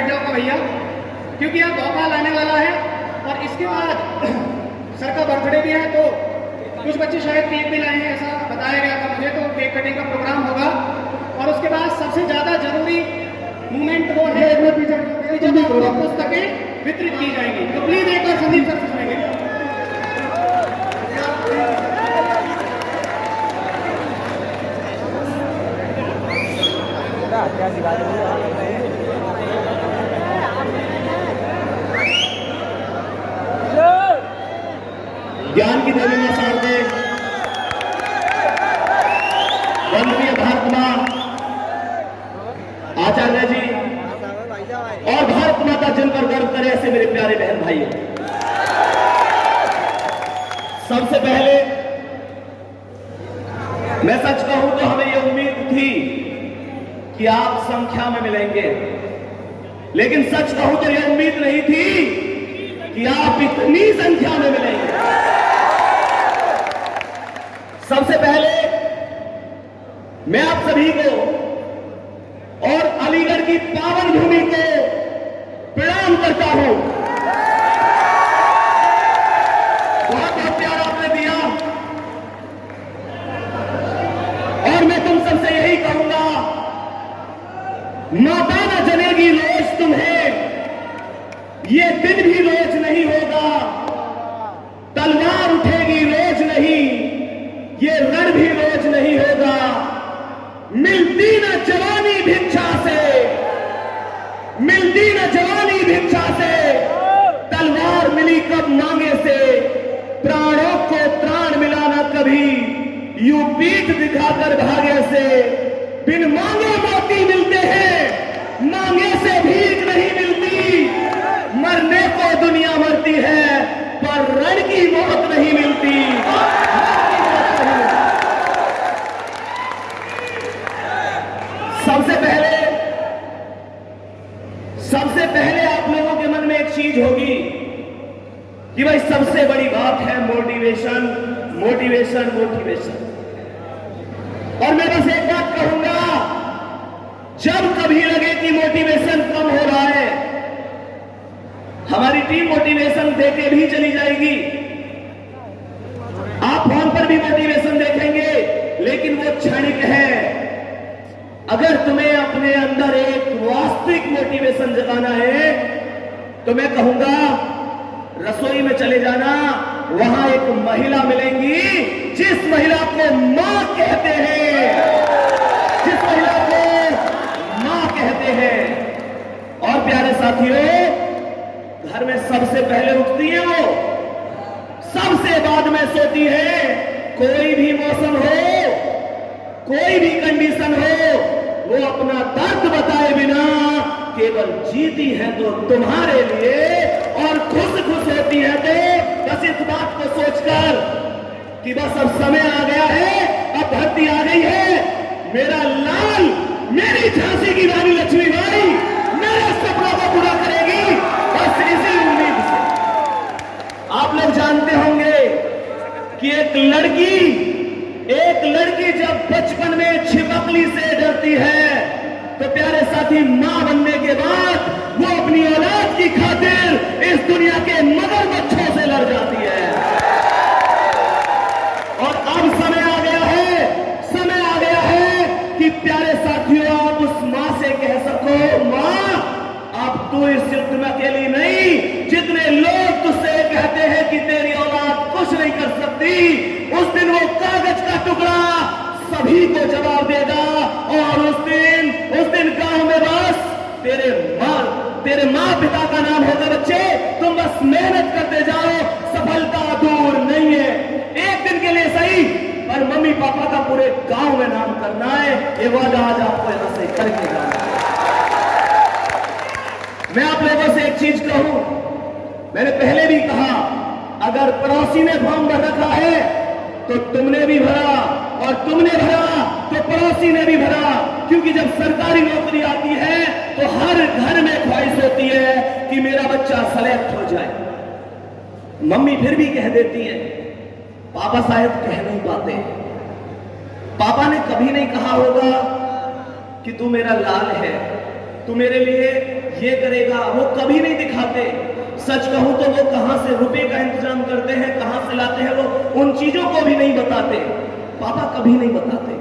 बैठ जाओगा भैया, क्योंकि यहाँ भोपाल आने वाला है और इसके बाद सर का बर्थडे भी है, तो कुछ बच्चे शायद केक भी लाए हैं, ऐसा बताया गया था मुझे। तो केक कटिंग का प्रोग्राम होगा और उसके बाद सबसे ज्यादा जरूरी मूवमेंट वो है जब आपको पुस्तकें वितरित की जाएंगी। तो प्लीज एक बार संदीप सर से सुनेंगे। ज्ञान की देवी में सामने वंदनीय भारत मां आचार्य जी और भारत माता जिन पर गर्व करे ऐसे मेरे प्यारे बहन भाई, सबसे पहले मैं सच कहूं तो हमें यह उम्मीद थी कि आप संख्या में मिलेंगे, लेकिन सच कहूं तो यह उम्मीद नहीं थी कि आप इतनी संख्या में मिलेंगे। सबसे पहले मैं आप सभी को और अलीगढ़ की पावन भूमि को प्रणाम करता हूं। बहुत बहुत प्यार आपने दिया और मैं तुम सबसे यही कहूंगा, माता न जनेगी रोज तुम्हें, ये दिन भी रोज नहीं होगा, तलवार उठेगी रोज नहीं, ये रण भी रोज नहीं होगा, मिलती न जवानी भिक्षा से, मिलती न जवानी भिक्षा से, तलवार मिली कब मांगे से, प्राणों को त्राण मिला न कभी, यूं पीठ दिखाकर भागे से, बिन मांगे मोती मिलते हैं, मांगे से भीख नहीं मिलती, मरने को दुनिया मरती है पर रण की मौत नहीं मिलती। सबसे पहले आप लोगों के मन में एक चीज होगी कि भाई सबसे बड़ी बात है मोटिवेशन, मोटिवेशन, मोटिवेशन। और मैं बस एक बात कहूंगा, जब कभी लगे कि मोटिवेशन कम हो रहा है, हमारी टीम मोटिवेशन देके भी चली जाएगी। आप फोन पर भी मोटिवेशन देखेंगे, लेकिन वो क्षणिक है। अगर तुम्हें अपने अंदर एक वास्तविक मोटिवेशन जगाना है तो मैं कहूंगा रसोई में चले जाना, वहां एक महिला मिलेंगी जिस महिला को मां कहते हैं, जिस महिला को मां कहते हैं। और प्यारे साथियों, घर में सबसे पहले उठती है वो, सबसे बाद में सोती है। कोई भी मौसम हो, कोई भी कंडीशन हो, वो अपना दर्द बताए बिना केवल जीती है तो तुम्हारे लिए, और खुश खुश होती है तो बस इस बात को सोचकर कि बस अब समय आ गया है, अब धरती आ गई है, मेरा लाल, मेरी झांसी की रानी लक्ष्मीबाई मेरे सपनों को पूरा करेगी। बस इसी उम्मीद से आप लोग जानते होंगे कि एक लड़की जब बचपन में छिपकली से डरती है तो प्यारे साथी, मां बनने के बाद वो अपनी औलाद की खातिर इस दुनिया के मगरमच्छों से लड़ जाती है। और अब समय आ गया है कि प्यारे साथियों, आप उस मां से कह सको, मां अब तू इस युद्ध में अकेली नहीं। जितने लोग तुझसे कहते हैं कि तेरी औलाद कुछ नहीं कर सकती, उस दिन वो कागज का टुकड़ा सभी को जवाब देगा। और उस दिन गांव में बस तेरे माँ पिता का नाम होगा। बच्चे, तुम बस मेहनत करते जाओ, सफलता दूर नहीं है, एक दिन के लिए सही, पर मम्मी पापा का पूरे गांव में नाम करना है। ये वादा आज आपको यहां से करके जाना है। मैं आप लोगों से एक चीज कहूं, मैंने पहले भी कहा, अगर पड़ोसी ने फॉर्म भर रखा है तो तुमने भी भरा, और तुमने भरा तो पड़ोसी ने भी भरा। क्योंकि जब सरकारी नौकरी आती है तो हर घर में ख्वाहिश होती है कि मेरा बच्चा सेलेक्ट हो जाए। मम्मी फिर भी कह देती है, पापा शायद कह नहीं पाते। पापा ने कभी नहीं कहा होगा कि तू मेरा लाल है, तू मेरे लिए ये करेगा, वो कभी नहीं दिखाते। सच कहूं तो वो कहां से रुपए का इंतजाम करते हैं, कहां से लाते हैं, वो उन चीजों को भी नहीं बताते। पापा कभी नहीं बताते,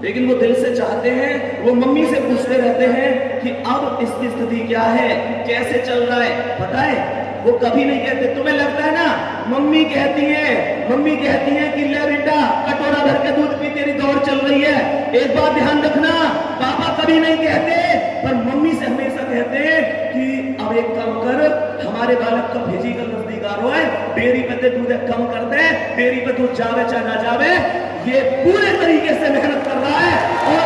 लेकिन वो दिल से चाहते हैं। वो मम्मी से पूछते रहते हैं कि अब इसकी स्थिति क्या है, कैसे चल रहा है, पता है? वो कभी नहीं कहते। तुम्हें लगता है ना मम्मी कहती है कि ले बेटा कटोरा भर के दूध पी, तेरी दौड़ चल रही है। एक बात ध्यान रखना, पापा कभी नहीं कहते, पर मम्मी से हमेशा कहते हैं कि अब एक काम कर, हमारे बालक का फिजिकल नजदीक आ रहा है, डेयरी पे दूध कम कर दे, डेयरी पे दूध जावे चाहे ना जावे, ये पूरे तरीके से मेहनत कर रहा है और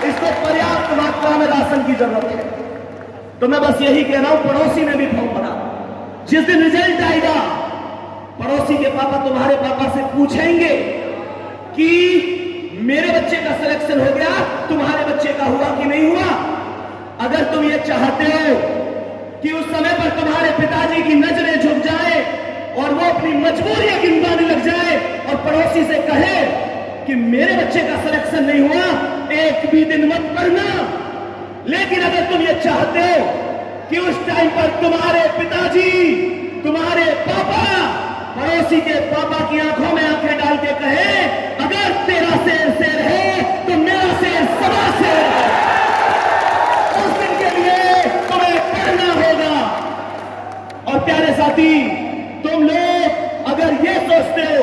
इसको पर्याप्त मात्रा में राशन की जरूरत है। तो मैं बस यही कह रहा हूं, पड़ोसी ने भी फॉर्म भरा। जिस दिन रिजल्ट आएगा, पड़ोसी के पापा तुम्हारे पापा से पूछेंगे कि मेरे बच्चे का सिलेक्शन हो गया, तुम्हारे बच्चे का हुआ कि नहीं हुआ। अगर तुम ये चाहते हो कि उस समय पर तुम्हारे पिताजी की नजरें झुक जाए और वो अपनी मजबूरियां गिनवाने लग जाए और पड़ोसी से कहे कि मेरे बच्चे का सिलेक्शन नहीं हुआ, एक भी दिन मत पढ़ना। लेकिन अगर तुम ये चाहते हो कि उस टाइम पर तुम्हारे पिताजी, तुम्हारे पापा, पड़ोसी के पापा की आंखों में आंखें डाल के कहे, अगर तेरा शेर है तो मेरा शेर सवा शेर है, उस दिन के लिए तुम्हें पढ़ना होगा। और प्यारे साथी, तुम लोग अगर ये सोचते हो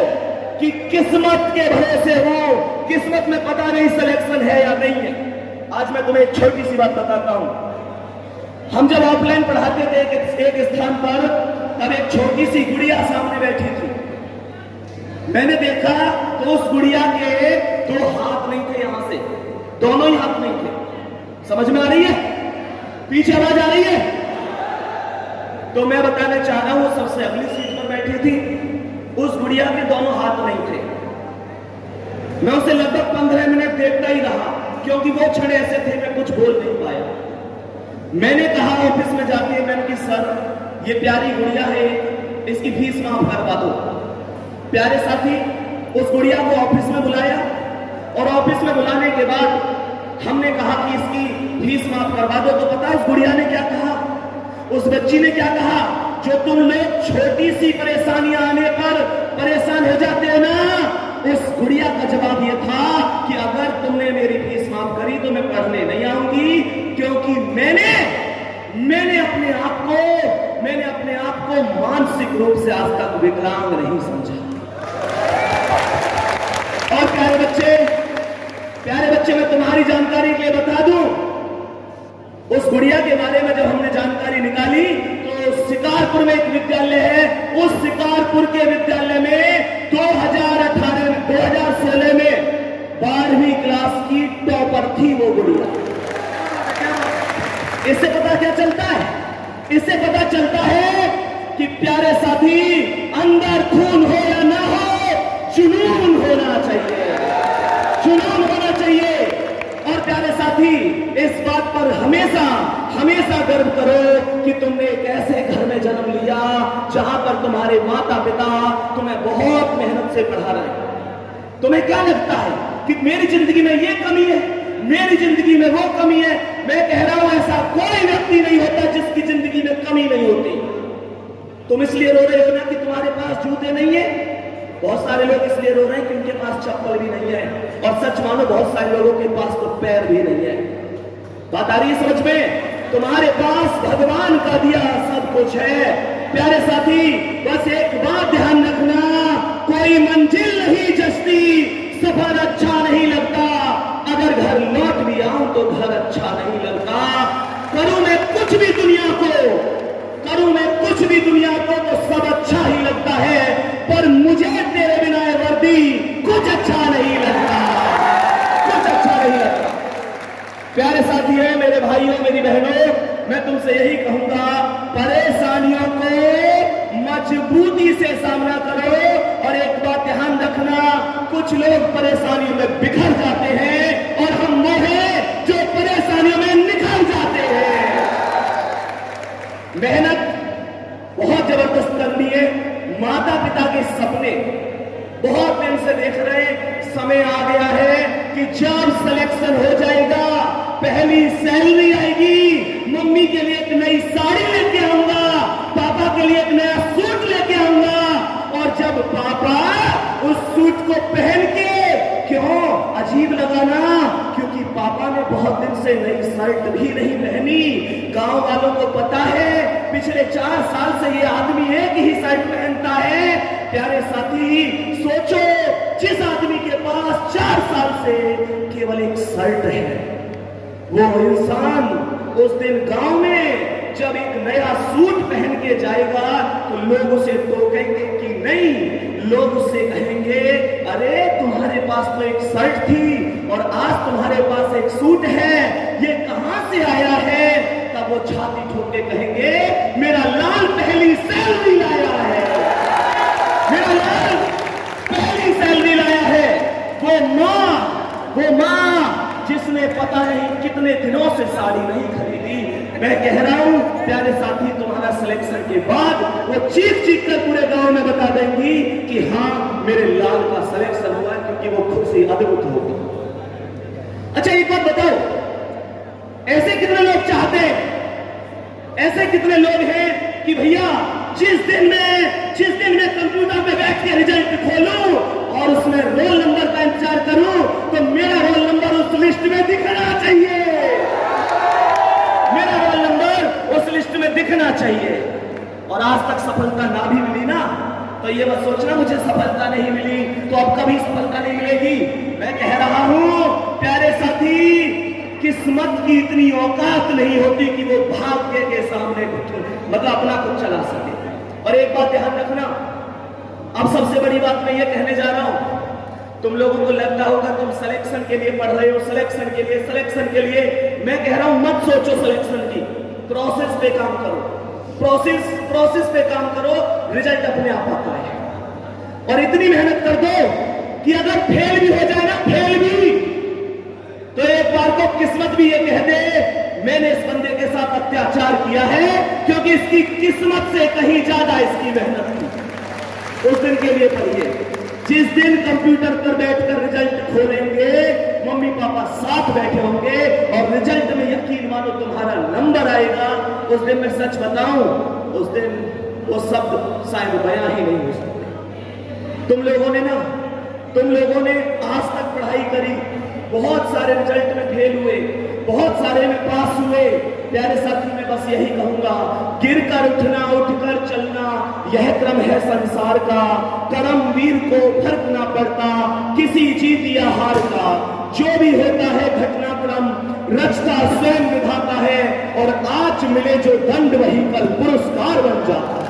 कि किस्मत के भरोसे हो, किस्मत में पता नहीं सिलेक्शन है या नहीं है, आज मैं तुम्हें एक छोटी सी बात बताता हूं। हम जब ऑफलाइन पढ़ाते थे एक स्थान पर, तब एक छोटी सी गुड़िया सामने बैठी थी। मैंने देखा तो उस गुड़िया के दो हाथ नहीं थे, यहां से दोनों ही हाथ नहीं थे। समझ में आ रही है? पीछे आवाज आ रही है? तो मैं बताना चाह रहा हूं, सबसे अगली सीट पर बैठी थी, उस गुड़िया के दोनों हाथ नहीं थे। मैं उसे लगभग 15 मिनट देखता ही रहा, क्योंकि वो क्षण ऐसे थे मैं कुछ बोल नहीं पाया। मैंने कहा ऑफिस में जाके, मैंने कि सर ये प्यारी गुड़िया है, इसकी फीस माफ करवा दो। प्यारे साथी, उस गुड़िया को ऑफिस में बुलाया और ऑफिस में बुलाने के बाद हमने कहा कि इसकी फीस माफ करवा दो। तो पता उस गुड़िया ने क्या कहा, उस बच्ची ने क्या कहा? जो तुम लोग छोटी सी परेशानियां आने पर परेशान हो जाते हो ना, उस गुड़िया का जवाब यह था कि अगर तुमने मेरी फीस माफ करी तो मैं पढ़ने नहीं आऊंगी, क्योंकि मैंने अपने आप को मानसिक रूप से आज तक विकलांग नहीं समझा। और प्यारे बच्चे, मैं तुम्हारी जानकारी के लिए बता दूं, उस गुड़िया के बारे में जब हमने जानकारी निकाली तो शिकारपुर में एक विद्यालय है, उस शिकारपुर के विद्यालय में 2016 में 12वीं क्लास की टॉपर थी वो गुड़िया। इससे पता क्या चलता है? इससे पता चलता है कि प्यारे साथी, अंदर खून हो या ना हो, जुनून होना चाहिए, जुनून होना चाहिए। और प्यारे साथी, इस बात पर हमेशा गर्व करो कि तुमने एक ऐसे घर में जन्म लिया जहां पर तुम्हारे माता पिता तुम्हें बहुत मेहनत से पढ़ा रहे हैं। तुम्हें क्या लगता है कि मेरी जिंदगी में ये कमी है, मेरी जिंदगी में वो कमी है? मैं कह रहा हूं ऐसा कोई व्यक्ति नहीं होता जिसकी जिंदगी में कमी नहीं होती। तुम इसलिए रो रहे हो ना कि तुम्हारे पास जूते नहीं है, बहुत सारे लोग इसलिए रो रहे हैं कि उनके पास चप्पल भी नहीं है, और सच मानो बहुत सारे लोगों के पास तो पैर भी नहीं है। बात आ रही है समझ में? तुम्हारे पास भगवान का दिया सब कुछ है। प्यारे साथी, बस एक बात ध्यान रखना, कोई मंजिल नहीं जचती, सफर अच्छा नहीं लगता, अगर घर लौट भी आऊं तो घर अच्छा नहीं लगता। करूं मैं कुछ भी दुनिया को तो सब अच्छा ही लगता है, पर मुझे तेरे बिना वर्दी कुछ अच्छा नहीं लगता, कुछ अच्छा नहीं लगता। प्यारे साथी है, मेरे भाइयों, मेरी बहनों, मैं तुमसे यही कहूंगा, परेशानियों को मजबूती से सामना करो। और एक बात ध्यान रखना, कुछ लोग परेशानियों में बिखर जाते हैं और हम वो हैं जो परेशानियों में निखर जाते हैं। मेहनत बहुत जबरदस्त करनी है। माता पिता के सपने बहुत दिन से देख रहे हैं, समय आ गया है कि जब सिलेक्शन हो जाएगा पहली सैलरी आएगी, मम्मी के लिए एक नई साड़ी लेके आऊंगा, पापा के लिए एक नया सूट लेके आऊंगा। और जब पापा उस सूट को पहन के, क्यों अजीब लगा ना, क्योंकि पापा ने बहुत दिन से नई शर्ट भी नहीं पहनी। गांव वालों को पता है पिछले 4 साल से ये आदमी एक ही शर्ट पहनता है। प्यारे साथी, सोचो जिस आदमी के पास 4 साल से केवल एक शर्ट है, वो इंसान उस दिन गांव में जब एक नया सूट पहन के जाएगा तो लोग उसे टोकेंगे कि नहीं, लोग उससे कहेंगे अरे तुम्हारे पास तो एक शर्ट थी और आज तुम्हारे पास एक सूट है, ये कहां से आया है? तब वो छाती ठोक के कहेंगे मेरा लाल पहली सैलरी लाया है, मेरा लाल पहली सैलरी लाया है। वो माँ जिसने पता नहीं कितने दिनों से साड़ी नहीं खरीदी। मैं कह रहा हूं प्यारे साथी, तुम्हारा सिलेक्शन के बाद वो चीख चीख कर पूरे गांव में बता देंगी कि हाँ मेरे लाल का सिलेक्शन हुआ, क्योंकि वो खुद से अद्भुत होगी। अच्छा एक बात बताओ, ऐसे कितने लोग चाहते हैं, ऐसे कितने लोग हैं कि भैया जिस दिन में कंप्यूटर पे बैठ के रिजल्ट खोलूं और उसमें रोल नंबर का इंतजार करूं तो मेरा रोल नंबर उस लिस्ट में दिखना चाहिए, मेरा रोल नंबर उस लिस्ट में दिखना चाहिए। और आज तक सफलता ना भी मिली ना तो ये मत सोचना मुझे सफलता नहीं मिली तो अब कभी सफलता नहीं मिलेगी। मैं कह रहा हूं प्यारे साथी, किस्मत की इतनी औकात नहीं होती कि वो भाग्य के सामने मतलब अपना कुछ चला सके। और एक बात ध्यान रखना, अब सबसे बड़ी बात मैं ये कहने जा रहा हूं, तुम लोगों को लगता होगा तुम सिलेक्शन के लिए पढ़ रहे हो, सिलेक्शन के लिए मैं कह रहा हूं मत सोचो सिलेक्शन की, प्रोसेस पे काम करो, प्रोसेस पे काम करो, रिजल्ट अपने आप आता है। और इतनी मेहनत कर दो कि अगर फेल भी हो जाए ना, फेल भी, तो एक बार को किस्मत भी ये कह दे मैंने इस बंदे के साथ अत्याचार किया है, क्योंकि इसकी किस्मत से कहीं ज्यादा इसकी मेहनत थी। उस दिन के लिए पढ़िए, जिस दिन कंप्यूटर पर बैठकर रिजल्ट खोलेंगे, मम्मी पापा साथ बैठे होंगे और रिजल्ट में यकीन मानो तुम्हारा नंबर आएगा, उस दिन मैं सच बताऊं, उस दिन वो शब्द शायद बयां ही नहीं हो सकते। तुम लोगों ने आज तक पढ़ाई करी, बहुत सारे रिजल्ट में फेल हुए, बहुत सारे में पास हुए। प्यारे साथी, मैं बस यही कहूंगा, गिरकर उठना, उठकर चलना, यह क्रम है संसार का। कर्मवीर को फर्क ना पड़ता किसी जीत या हार का, जो भी होता है घटनाक्रम रचता स्वयं विधाता है, और आज मिले जो दंड वही कल पुरस्कार बन जाता है।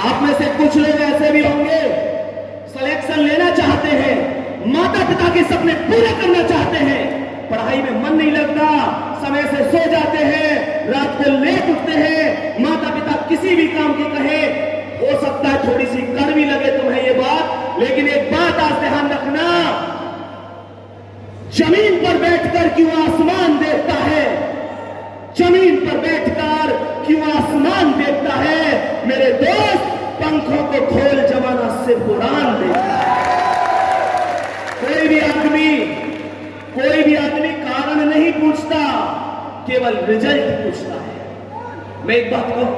आप में से कुछ लोग ऐसे भी होंगे, सिलेक्शन लेना चाहते हैं, माता पिता के सपने पूरे करना चाहते हैं, पढ़ाई में मन नहीं लगता, समय से सो जाते हैं, रात को लेट उठते हैं, माता पिता किसी भी काम की कहे, हो सकता है थोड़ी सी कड़वी लगे तुम्हें ये बात, लेकिन एक बात आज ध्यान रखना, जमीन पर बैठकर क्यों आसमान देखता है, जमीन पर बैठकर क्यों आसमान देखता है, मेरे दोस्त पंखों को खोल जमाना से उड़ान देता है। कोई भी आदमी कारण नहीं पूछता, केवल रिजल्ट पूछता है। मैं एक बात कहूं,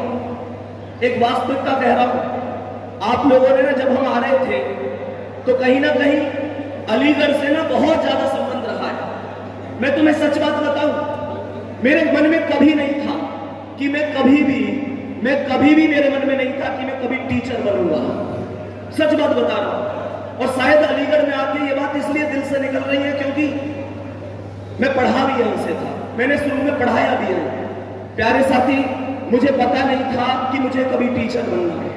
एक वास्तविकता कह रहा हूं, आप लोगों ने ना जब हम आ रहे थे तो कहीं ना कहीं अलीगढ़ से ना बहुत ज्यादा संबंध रहा है। मैं तुम्हें सच बात बताऊं, मेरे मन में कभी नहीं था कि मैं कभी भी मेरे मन में नहीं था कि मैं कभी टीचर बनूंगा। सच बात बता रहा हूं। और शायद अलीगढ़ में आके ये बात इसलिए दिल से निकल रही है क्योंकि मैं पढ़ा भी यहीं से था, मैंने शुरू में पढ़ाया भी है। प्यारे साथी, मुझे पता नहीं था कि मुझे कभी टीचर बनना है।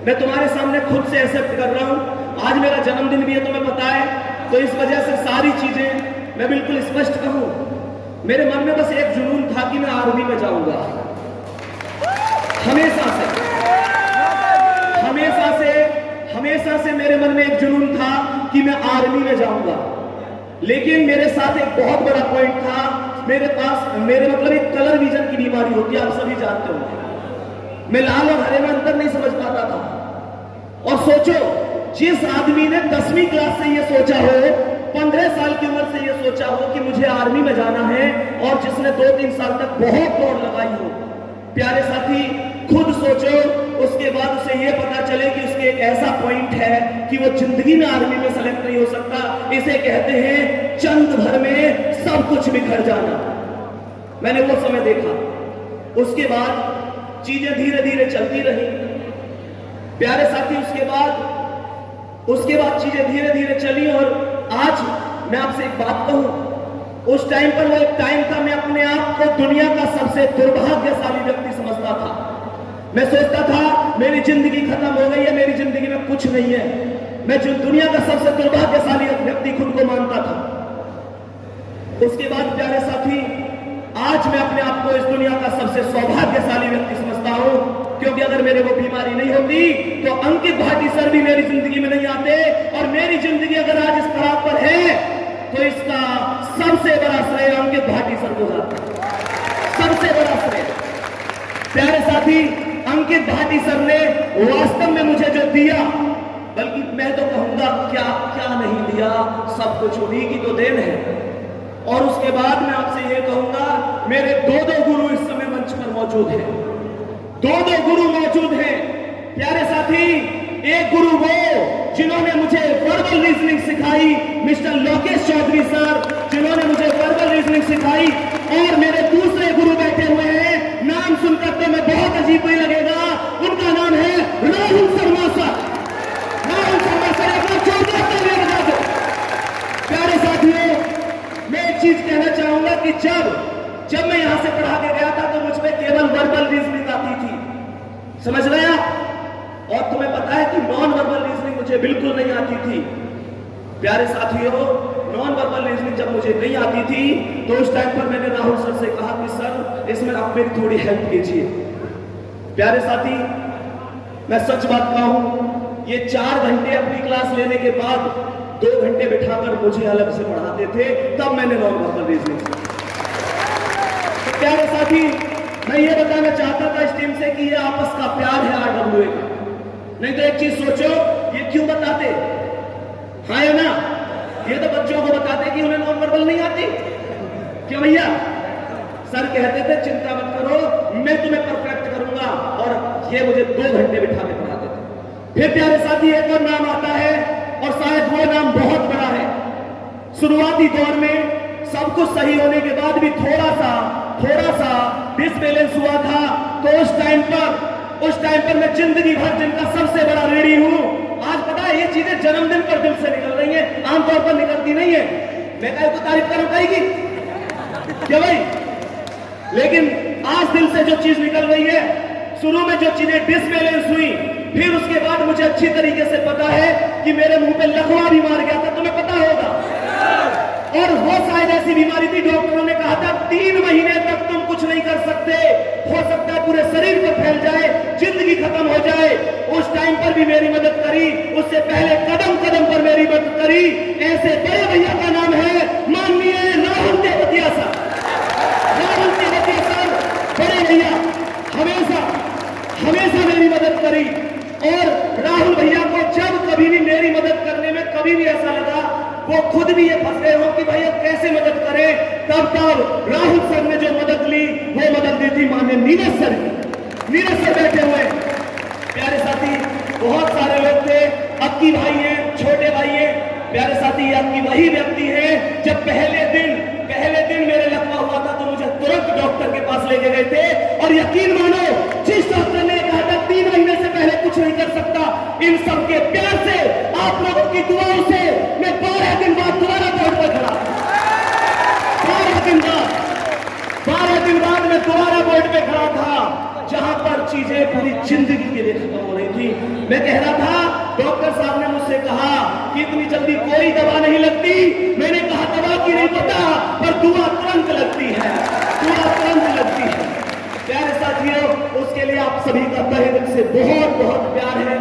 मैं तुम्हारे सामने खुद से एक्सेप्ट कर रहा हूं, आज मेरा जन्मदिन भी है, तुम्हें पता है, तो इस वजह से सारी चीजें मैं बिल्कुल स्पष्ट कहूं, मेरे मन में बस एक जुनून था कि मैं आर्मी में जाऊंगा। हमेशा से मेरे मन में एक जुनून था कि मैं आर्मी में जाऊंगा। लेकिन मेरे साथ एक बहुत बड़ा पॉइंट था, मेरे मतलब एक कलर विजन की बीमारी होती है, आप सभी जानते हो। मैं लाल और हरे में अंतर नहीं समझ पाता था। और सोचो, जिस आदमी ने 10वीं क्लास से ये सोचा हो, 15 साल की उम्र से ये सोचा हो कि मुझे आर्मी में जाना है, और जिसने 2-3 साल तक बहुत दौड़ लगाई हो, प्यारे साथी खुद सोचो, उसके बाद उसे ये पता चले कि उसके एक ऐसा पॉइंट है कि वो जिंदगी में आर्मी में सेलेक्ट नहीं हो सकता। इसे कहते हैं चंद भर में सब कुछ बिखर जाना। मैंने वो समय देखा। उसके बाद चीजें धीरे धीरे चलती रही प्यारे साथी। उसके बाद चीजें धीरे धीरे चली, और आज मैं आपसे एक बात कहूं, उस टाइम पर वो एक टाइम था, मैं अपने आप को दुनिया का सबसे दुर्भाग्यशाली व्यक्ति समझता था। मैं सोचता था मेरी जिंदगी खत्म हो गई है, मेरी जिंदगी में कुछ नहीं है। मैं जो दुनिया का सबसे दुर्भाग्यशाली व्यक्ति खुद को मानता था। उसके बाद प्यारे साथी आज मैं अपने आप को इस दुनिया का सबसे सौभाग्यशाली व्यक्ति समझता हूं, क्योंकि अगर मेरे वो बीमारी नहीं होती तो अंकित भाटी सर भी मेरी जिंदगी में नहीं आते, और मेरी जिंदगी अगर आज इस तरह पर है तो इसका सबसे बड़ा श्रेय अंकित भाटी सर को जाता है। सबसे बड़ा श्रेय प्यारे साथी अंकित भाटी सर ने वास्तव में मुझे जो दिया, बल्कि मैं तो कहूंगा क्या क्या नहीं दिया, सब कुछ उन्हीं की तो देन है। और उसके बाद मैं आपसे यह कहूंगा, मेरे दो गुरु इस समय मंच पर मौजूद हैं। दो गुरु मौजूद हैं प्यारे साथी। एक गुरु वो जिन्होंने मुझे वर्बल रीजनिंग सिखाई, मिस्टर लोकेश चौधरी सर, जिन्होंने मुझे वर्बल रीजनिंग सिखाई। और मेरे दूसरे गुरु बैठे हुए हैं, नाम सुनकर तो मैं बहुत अजीब नहीं लगेगा, उनका नाम है राहुल शर्मा सर। राहुल शर्मा सर एक बार जोरदार तालियां बजा दो। प्यारे साथियों, मैं एक चीज कहना चाहूंगा कि जब मैं यहां से पढ़ा के गया था तो मुझ में केवल वर्बल रीजनिंग आती थी, समझ रहे आप? और तुम्हें पता है कि नॉन वर्बल रीजनिंग मुझे बिल्कुल नहीं आती थी। प्यारे साथियों, नॉन वर्बल रीजनिंग जब मुझे नहीं आती थी तो उस टाइम पर मैंने राहुल सर से कहा कि सर इसमें आप मेरी थोड़ी हेल्प कीजिए। प्यारे साथी, मैं सच बात कहूं, ये 4 घंटे अपनी क्लास लेने के बाद 2 घंटे बिठाकर मुझे अलग से पढ़ाते थे, तब मैंने नॉन वर्बल रीजनिंग। तो प्यारे साथी, मैं ये बताना चाहता था इस टीम से कि ये आपस का प्यार है RWA का। नहीं तो एक चीज सोचो, ये क्यों बताते? हाँ या ना? ये तो बच्चों को बताते कि उन्हें नॉन वर्बल नहीं आती। क्यों भैया? सर कहते थे चिंता मत करो, मैं तुम्हें परफेक्ट करूंगा, और ये मुझे 2 घंटे बिठा के पढ़ाते थे। फिर प्यारे साथी एक और नाम आता है, और शायद वो नाम बहुत बड़ा है। शुरुआती दौर में सब कुछ सही होने के बाद भी थोड़ा सा डिसबैलेंस हुआ था, तो उस टाइम पर मैं जिंदगी भर जिनका सबसे बड़ा ऋणी हूं। आज पता है ये चीजें जन्मदिन पर दिल से निकल रही हैं, आमतौर पर निकलती नहीं है। मैं कहीं को तारीफ करूं कहेगी क्या भाई? लेकिन आज दिल से जो चीज निकल रही है, शुरू में जो चीजें डिसबैलेंस हुई, फिर उसके बाद मुझे अच्छी तरीके से पता है कि मेरे मुंह पे लकवा भी मार गया था, तुम्हें पता होगा। और वो शायद ऐसी बीमारी थी, डॉक्टरों ने कहा था 3 महीने तक तुम कुछ नहीं कर सकते, हो सकता है पूरे शरीर पर फैल जाए, जिंदगी खत्म हो जाए। उस टाइम पर भी मेरी मदद करी, उससे पहले कदम कदम पर मेरी मदद करी। ऐसे बड़े भैया का नाम है माननीय राहुल तेवतिया सर। राहुल तेवतिया सर बड़े भैया हमेशा मेरी मदद करी। और राहुल भैया को जब कभी भी मेरी मदद करने में कभी भी ऐसा लगा, वो खुद भी ये फंस गए हो कि भाई अब कैसे मदद करें, तब राहुल सर ने जो मदद ली वो मदद दी थी माननीय नीरज सर की। नीरज सर बैठे हुए प्यारे साथी, बहुत सारे लोग थे, अक्की भाई हैं, छोटे भाई हैं। प्यारे साथी, अक्की वही व्यक्ति है जब पहले दिन मेरे लकवा हुआ था तो मुझे तुरंत डॉक्टर के पास लेके गए थे। और यकीन मानो, जिस डॉक्टर ने कहा था 3 महीने से पहले कुछ नहीं कर सकता, इन सबके प्यार से, आप लोगों की दुआओं से मैं 12 दिन बाद दोबारा बोर्ड पर खड़ा। 12 दिन बाद मैं दोबारा बोर्ड पे खड़ा था, जहां पर चीजें पूरी जिंदगी के लिए खत्म हो रही थी। मैं कह रहा था, डॉक्टर साहब ने मुझसे कहा कि इतनी जल्दी कोई दवा नहीं लगती। मैंने कहा दवा की नहीं पता, पर दुआ तुरंत लगती है, दुआ तुरंत लगती है। प्यारे साथियों, उसके लिए आप सभी का तहे दिल से बहुत बहुत प्यार है।